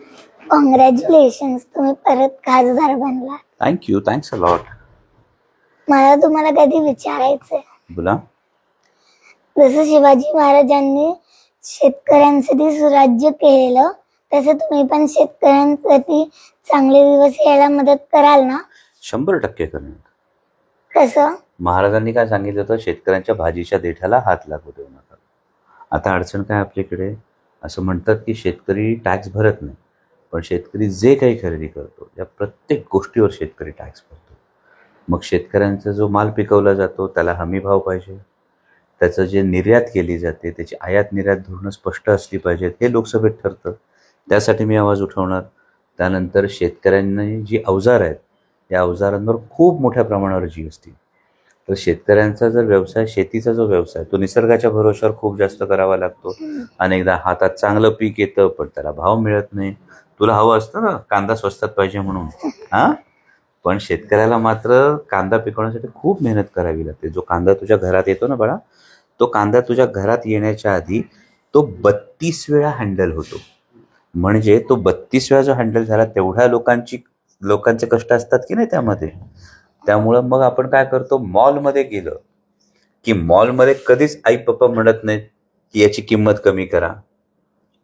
Congratulations, तुम्ही परत खासदार बनला. Thank you, thanks a lot. मला तुम्हाला कधी विचारायचंय, बोला. जसं शिवाजी महाराजांनी शेतकऱ्यांसाठी सुराज्य केलेलं, तसं तुम्ही पण शेतकऱ्यांसाठी चांगले दिवस यायला मदत कराल ना? 100% करणार. कसं? महाराजांनी काय सांगितलं होतं, शेतकऱ्यांच्या भाजीच्या देठाला हात लागू देऊ नका. आता अडचण काय आपल्याकडे, असं म्हणतात की शेतकरी टॅक्स भरत नाही, पण शेतकरी जे काही खरेदी करतो या प्रत्येक गोष्टीवर शेतकरी टॅक्स भरतो. मग शेतकऱ्यांचा जो माल पिकवला जातो त्याला हमी भाव पाहिजे, त्याचं जे निर्यात केली जाते त्याची आयात निर्यात धोरणं स्पष्ट असली पाहिजेत, हे लोकसभेत ठरतं. त्यासाठी मी आवाज उठवणार. त्यानंतर शेतकऱ्यांनी जी अवजार आहेत या अवजारांवर खूप मोठ्या प्रमाणावर GST. तर शेतकऱ्यांचा जर व्यवसाय, शेतीचा जो व्यवसाय, तो निसर्गाच्या भरोश्यावर खूप जास्त करावा लागतो. अनेकदा हातात चांगलं पीक येतं पण त्याला भाव मिळत नाही. तुला हवं असतं ना कांदा स्वस्तात पाहिजे म्हणून, हां, पण शेतकऱ्याला मात्र कांदा पिकवण्यासाठी खूप मेहनत करावी लागते. जो कांदा तुझ्या घरात येतो ना बाळा, तो कांदा तुझ्या घरात येण्याच्या आधी तो 32 वेळा हँडल होतो. म्हणजे तो 32 वेळा जो हँडल झाला तेवढ्या लोकांचे कष्ट असतात की नाही त्यामध्ये. त्यामुळं मग आपण काय करतो, मॉलमध्ये गेलं की मॉलमध्ये कधीच आई पप्पा म्हणत नाहीत की याची किंमत कमी करा.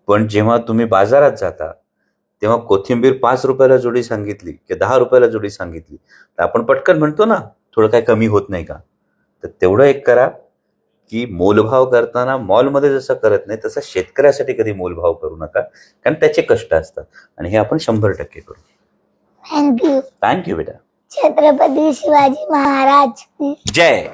पण जेव्हा तुम्ही बाजारात जाता तेव्हा कोथिंबीर 5 रुपयाला जोडी सांगितली की 10 रुपयाला जोडी सांगितली तर आपण पटकन म्हणतो ना, थोडं काय कमी होत नाही का. तर तेवढं एक करा की मोलभाव करताना मॉलमध्ये जसं करत नाही तसं शेतकऱ्यासाठी कधी मोलभाव करू नका, कारण त्याचे कष्ट असतात आणि हे आपण 100% करू. थँक्यू. थँक्यू बेटा. छत्रपती शिवाजी महाराज की जय.